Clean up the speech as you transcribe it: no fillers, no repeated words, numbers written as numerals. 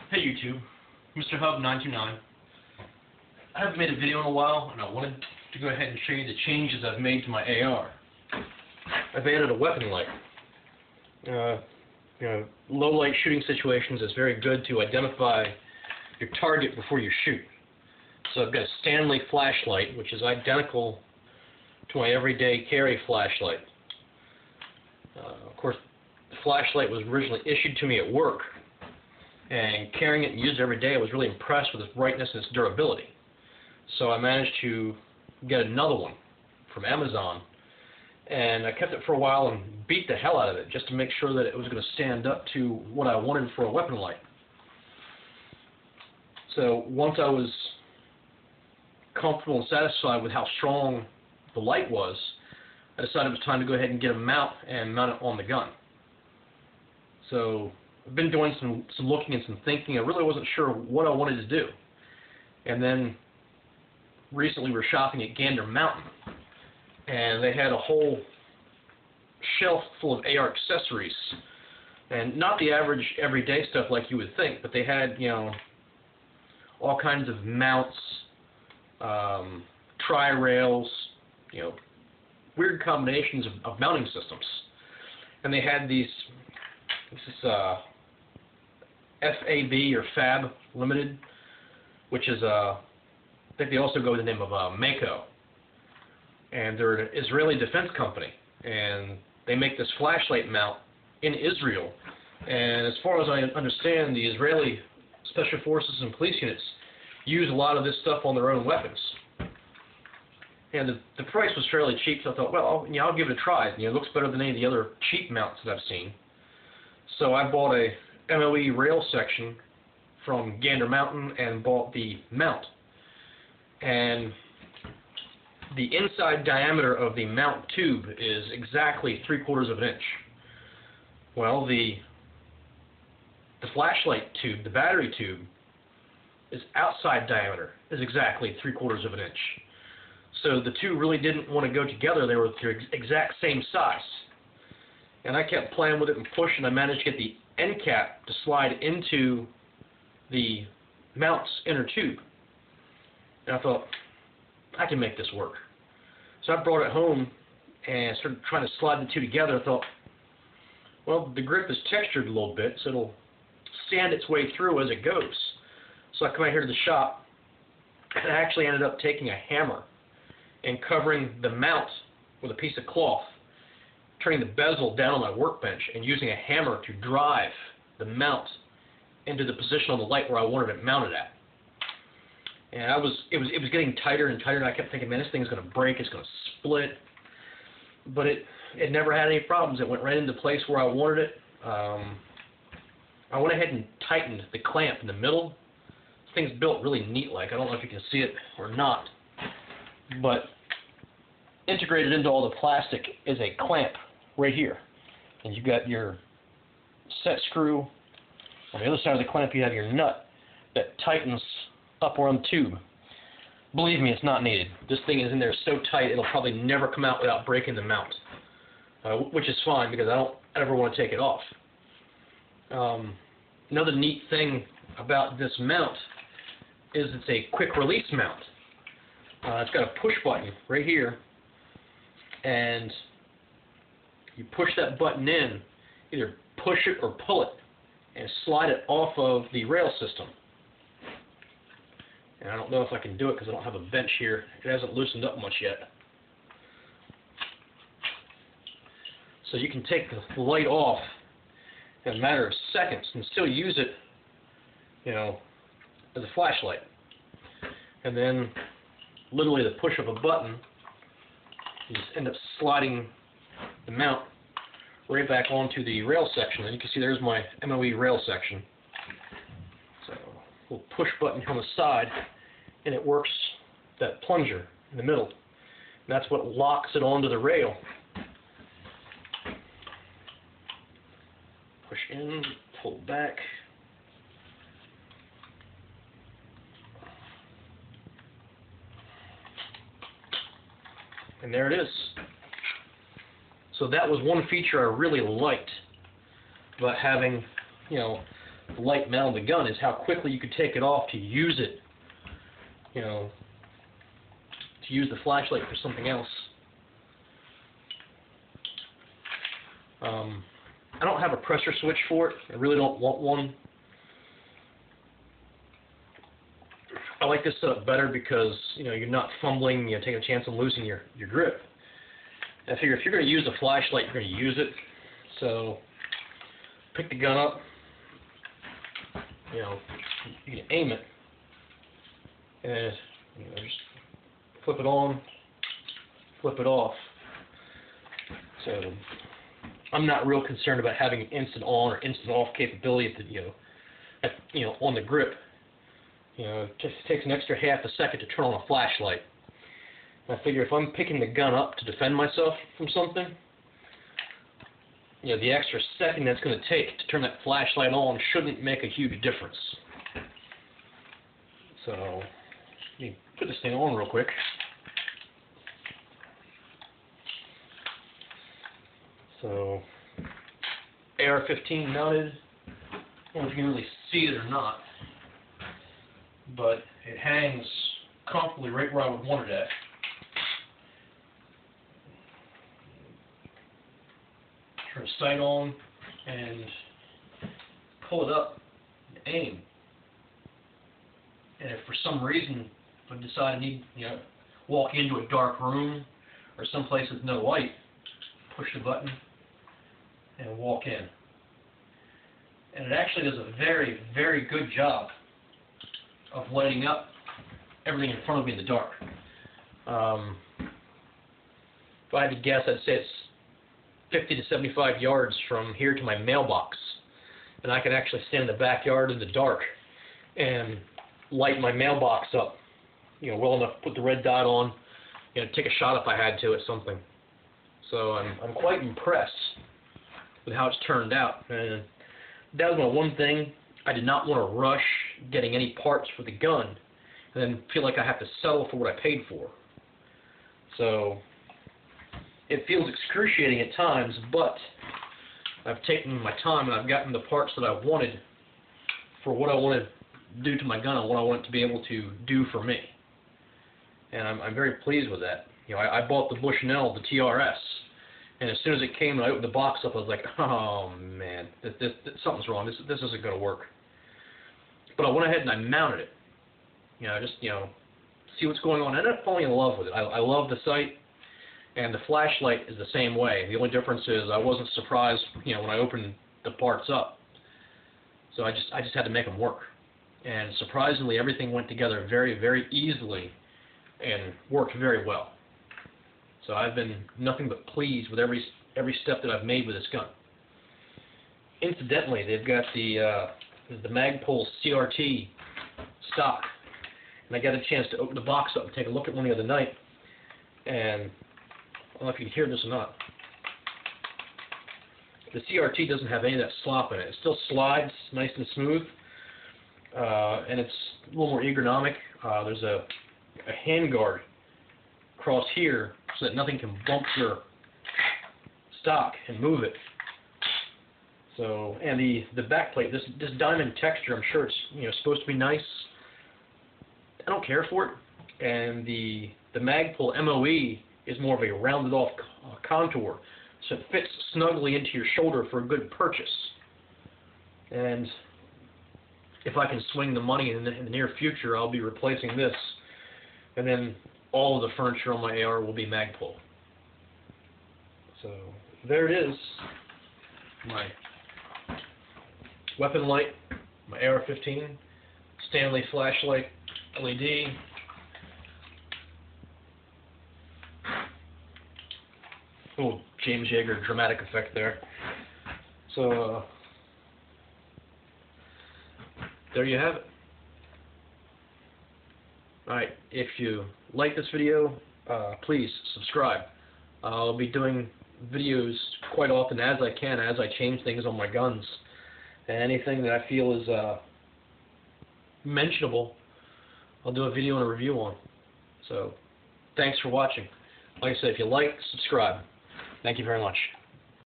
Hey YouTube, Mr. Hub 929. I haven't made a video in a while, and I wanted to go ahead and show you the changes I've made to my AR. I've added a weapon light. Low light shooting situations is very good to identify your target before you shoot. So I've got a Stanley flashlight, which is identical to my everyday carry flashlight. Of course, the flashlight was originally issued to me at work, and carrying it and using it every day, I was really impressed with its brightness and its durability. So I managed to get another one from Amazon, and I kept it for a while and beat the hell out of it just to make sure that it was going to stand up to what I wanted for a weapon light. So once I was comfortable and satisfied with how strong the light was, I decided it was time to go ahead and get a mount and mount it on the gun. So I've been doing some looking and some thinking. I really wasn't sure what I wanted to do. And then recently we were shopping at Gander Mountain, and they had a whole shelf full of AR accessories. And not the average everyday stuff like you would think, but they had, all kinds of mounts, tri-rails, weird combinations of mounting systems. And they had this FAB or Fab Limited, which is I think they also go with the name of Mako, and they're an Israeli defense company, and they make this flashlight mount in Israel. And as far as I understand, the Israeli special forces and police units use a lot of this stuff on their own weapons. And the price was fairly cheap, so I thought, well, I'll give it a try. It looks better than any of the other cheap mounts that I've seen. So I bought a MOE rail section from Gander Mountain and bought the mount. And the inside diameter of the mount tube is exactly 3/4 of an inch. Well, the flashlight tube, the battery tube, is outside diameter, is exactly 3/4 of an inch. So the two really didn't want to go together. They were the exact same size. And I kept playing with it and pushing. I managed to get the end cap to slide into the mount's inner tube. And I thought, I can make this work. So I brought it home and started trying to slide the two together. I thought, well, the grip is textured a little bit, so it'll sand its way through as it goes. So I come out here to the shop, and I actually ended up taking a hammer and covering the mount with a piece of cloth, turning the bezel down on my workbench, and using a hammer to drive the mount into the position on the light where I wanted it mounted at. And it was getting tighter and tighter, and I kept thinking, man, this thing's going to break, it's going to split. But it never had any problems. It went right into place where I wanted it. I went ahead and tightened the clamp in the middle. This thing's built really neat-like. I don't know if you can see it or not, but integrated into all the plastic is a clamp right here. And you've got your set screw. On the other side of the clamp, you have your nut that tightens up around the tube. Believe me, it's not needed. This thing is in there so tight, it'll probably never come out without breaking the mount, which is fine because I don't ever want to take it off. Another neat thing about this mount is it's a quick release mount. It's got a push button right here, and you push that button in, either push it or pull it, and slide it off of the rail system. And I don't know if I can do it because I don't have a bench here. It hasn't loosened up much yet. So you can take the light off in a matter of seconds and still use it, as a flashlight. And then literally the push of a button, you just end up sliding the mount right back onto the rail section. And you can see there's my MOE rail section. So a little push button on the side, and it works that plunger in the middle. And that's what locks it onto the rail. Push in, pull back. And there it is. So that was one feature I really liked about having, the light mounted the gun is how quickly you could take it off to use it, you know, to use the flashlight for something else. I don't have a pressure switch for it. I really don't want one. I like this setup better because, you know, you're not fumbling, you know, taking a chance on losing your grip. And I figure if you're going to use a flashlight, you're going to use it. So, pick the gun up, you know, you can aim it, and, you know, just flip it on, flip it off. So, I'm not real concerned about having an instant on or instant off capability at the, on the grip. You know, it just takes an extra half a second to turn on a flashlight. And I figure if I'm picking the gun up to defend myself from something, you know, the extra second that's going to take to turn that flashlight on shouldn't make a huge difference. So, let me put this thing on real quick. So, AR-15 mounted. I don't know if you can really see it or not, but it hangs comfortably right where I would want it at. Turn the sight on and pull it up and aim. And if for some reason I decide I need, you know, walk into a dark room or someplace with no light, push the button and walk in. And it actually does a very, very good job of lighting up everything in front of me in the dark. If I had to guess, I'd say it's 50 to 75 yards from here to my mailbox. And I can actually stand in the backyard in the dark and light my mailbox up, you know, well enough to put the red dot on, you know, take a shot if I had to at something. So I'm quite impressed with how it's turned out. And that was my one thing. I did not want to rush getting any parts for the gun and then feel like I have to settle for what I paid for. So it feels excruciating at times, but I've taken my time and I've gotten the parts that I wanted for what I want to do to my gun and what I want it to be able to do for me. And I'm very pleased with that. You know, I bought the Bushnell, the TRS, and as soon as it came and I opened the box up, I was like, oh man, something's wrong. This isn't going to work. But I went ahead and I mounted it. You know, just, you know, see what's going on. I ended up falling in love with it. I love the sight, and the flashlight is the same way. The only difference is I wasn't surprised, you know, when I opened the parts up. So I just had to make them work. And surprisingly, everything went together very, very easily and worked very well. So I've been nothing but pleased with every step that I've made with this gun. Incidentally, they've got the Magpul CRT stock, and I got a chance to open the box up and take a look at one the other night. And I don't know if you can hear this or not. The CRT doesn't have any of that slop in it. It still slides nice and smooth, and it's a little more ergonomic. There's a handguard across here so that nothing can bump your stock and move it. So, and the back plate, this diamond texture, I'm sure it's, you know, supposed to be nice. I don't care for it. And the Magpul MOE is more of a rounded off contour, so it fits snugly into your shoulder for a good purchase. And if I can swing the money in the near future, I'll be replacing this, and then all of the furniture on my AR will be Magpul. So there it is, my weapon light, my AR-15, Stanley flashlight LED. Little James Yeager dramatic effect there. So there you have it. Alright, if you like this video, please subscribe. I'll be doing videos quite often as I can, as I change things on my guns. And anything that I feel is mentionable, I'll do a video and a review on. So, thanks for watching. Like I said, if you like, subscribe. Thank you very much.